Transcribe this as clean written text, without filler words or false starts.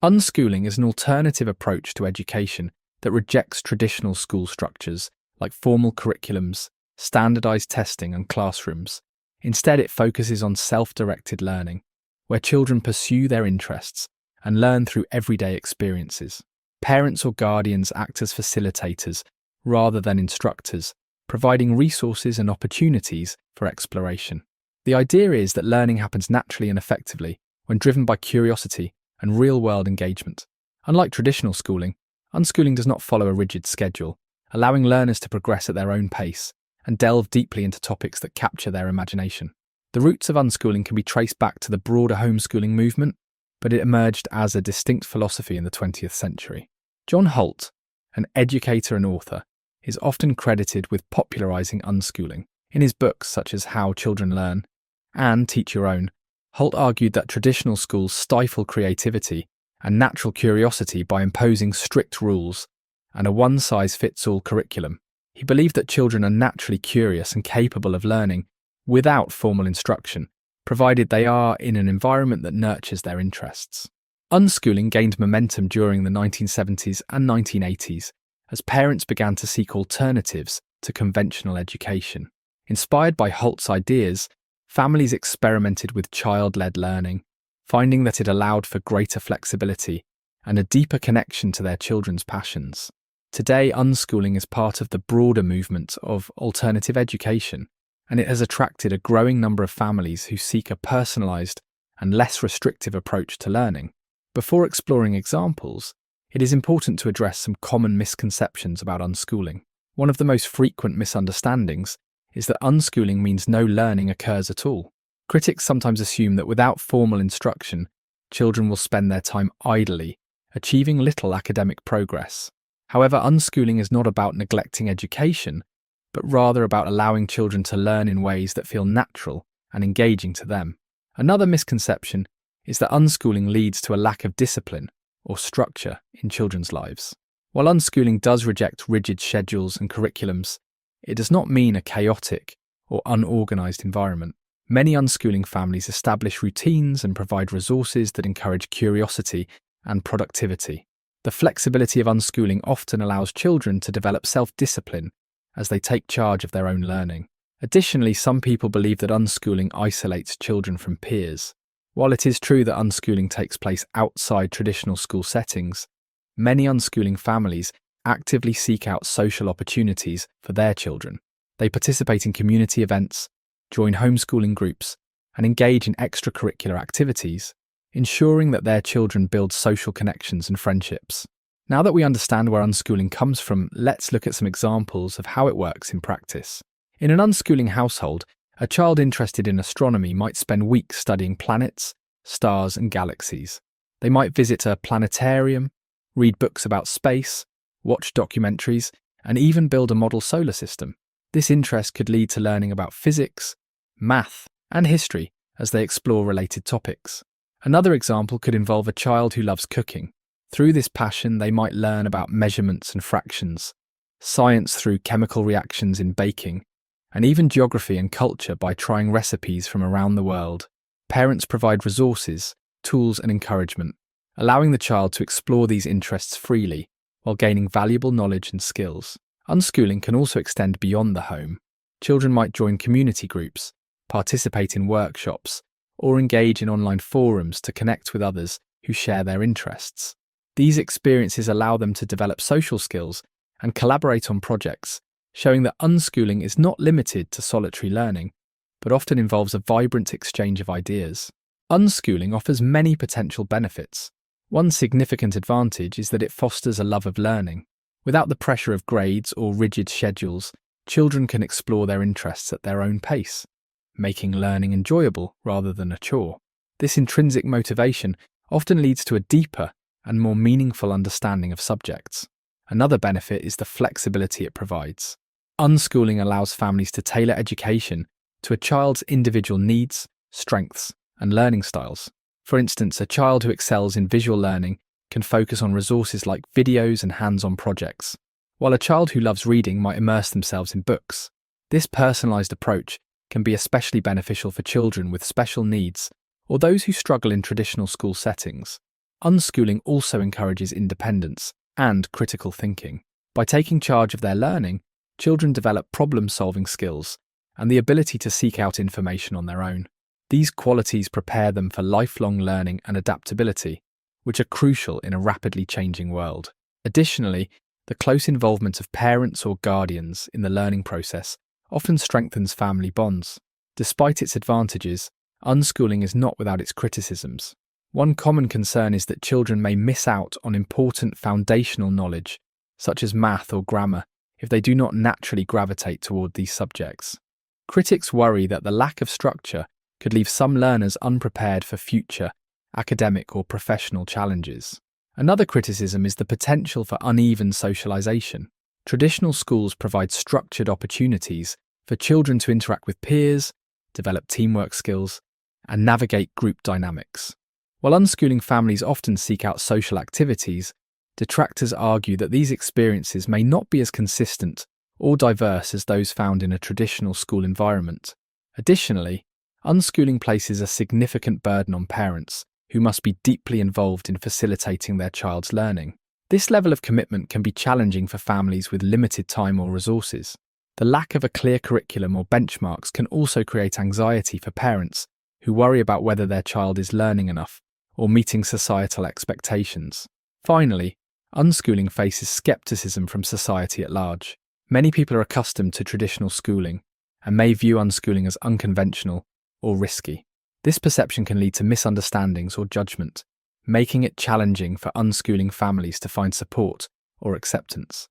Unschooling is an alternative approach to education that rejects traditional school structures like formal curriculums, standardized testing, and classrooms. Instead, it focuses on self-directed learning, where children pursue their interests and learn through everyday experiences. Parents or guardians act as facilitators rather than instructors, providing resources and opportunities for exploration. The idea is that learning happens naturally and effectively when driven by curiosity and real-world engagement. Unlike traditional schooling, unschooling does not follow a rigid schedule, allowing learners to progress at their own pace and delve deeply into topics that capture their imagination. The roots of unschooling can be traced back to the broader homeschooling movement, but it emerged as a distinct philosophy in the 20th century. John Holt, an educator and author, is often credited with popularizing unschooling. In his books such as How Children Learn and Teach Your Own, Holt argued that traditional schools stifle creativity and natural curiosity by imposing strict rules and a one-size-fits-all curriculum. He believed that children are naturally curious and capable of learning without formal instruction, provided they are in an environment that nurtures their interests. Unschooling gained momentum during the 1970s and 1980s as parents began to seek alternatives to conventional education. Inspired by Holt's ideas, families experimented with child-led learning, finding that it allowed for greater flexibility and a deeper connection to their children's passions. Today, unschooling is part of the broader movement of alternative education, and it has attracted a growing number of families who seek a personalized and less restrictive approach to learning. Before exploring examples, it is important to address some common misconceptions about unschooling. One of the most frequent misunderstandings is that unschooling means no learning occurs at all. Critics sometimes assume that without formal instruction, children will spend their time idly, achieving little academic progress. However, unschooling is not about neglecting education, but rather about allowing children to learn in ways that feel natural and engaging to them. Another misconception is that unschooling leads to a lack of discipline or structure in children's lives. While unschooling does reject rigid schedules and curriculums, it does not mean a chaotic or unorganized environment. Many unschooling families establish routines and provide resources that encourage curiosity and productivity. The flexibility of unschooling often allows children to develop self-discipline as they take charge of their own learning. Additionally, some people believe that unschooling isolates children from peers. While it is true that unschooling takes place outside traditional school settings, many unschooling families actively seek out social opportunities for their children. They participate in community events, join homeschooling groups, and engage in extracurricular activities, ensuring that their children build social connections and friendships. Now that we understand where unschooling comes from, let's look at some examples of how it works in practice. In an unschooling household, a child interested in astronomy might spend weeks studying planets, stars, and galaxies. They might visit a planetarium, read books about space, watch documentaries, and even build a model solar system. This interest could lead to learning about physics, math, and history as they explore related topics. Another example could involve a child who loves cooking. Through this passion, they might learn about measurements and fractions, science through chemical reactions in baking, and even geography and culture by trying recipes from around the world. Parents provide resources, tools, and encouragement, allowing the child to explore these interests freely while gaining valuable knowledge and skills. Unschooling can also extend beyond the home. Children might join community groups, participate in workshops, or engage in online forums to connect with others who share their interests. These experiences allow them to develop social skills and collaborate on projects, showing that unschooling is not limited to solitary learning, but often involves a vibrant exchange of ideas. Unschooling offers many potential benefits. One significant advantage is that it fosters a love of learning. Without the pressure of grades or rigid schedules, children can explore their interests at their own pace, making learning enjoyable rather than a chore. This intrinsic motivation often leads to a deeper and more meaningful understanding of subjects. Another benefit is the flexibility it provides. Unschooling allows families to tailor education to a child's individual needs, strengths, and learning styles. For instance, a child who excels in visual learning can focus on resources like videos and hands-on projects, while a child who loves reading might immerse themselves in books. This personalized approach can be especially beneficial for children with special needs or those who struggle in traditional school settings. Unschooling also encourages independence and critical thinking. By taking charge of their learning, children develop problem-solving skills and the ability to seek out information on their own. These qualities prepare them for lifelong learning and adaptability, which are crucial in a rapidly changing world. Additionally, the close involvement of parents or guardians in the learning process often strengthens family bonds. Despite its advantages, unschooling is not without its criticisms. One common concern is that children may miss out on important foundational knowledge, such as math or grammar, if they do not naturally gravitate toward these subjects. Critics worry that the lack of structure could leave some learners unprepared for future academic or professional challenges. Another criticism is the potential for uneven socialization. Traditional schools provide structured opportunities for children to interact with peers, develop teamwork skills, and navigate group dynamics. While unschooling families often seek out social activities, detractors argue that these experiences may not be as consistent or diverse as those found in a traditional school environment. Additionally, unschooling places a significant burden on parents, who must be deeply involved in facilitating their child's learning. This level of commitment can be challenging for families with limited time or resources. The lack of a clear curriculum or benchmarks can also create anxiety for parents who worry about whether their child is learning enough or meeting societal expectations. Finally, unschooling faces skepticism from society at large. Many people are accustomed to traditional schooling and may view unschooling as unconventional or risky. This perception can lead to misunderstandings or judgment, making it challenging for unschooling families to find support or acceptance.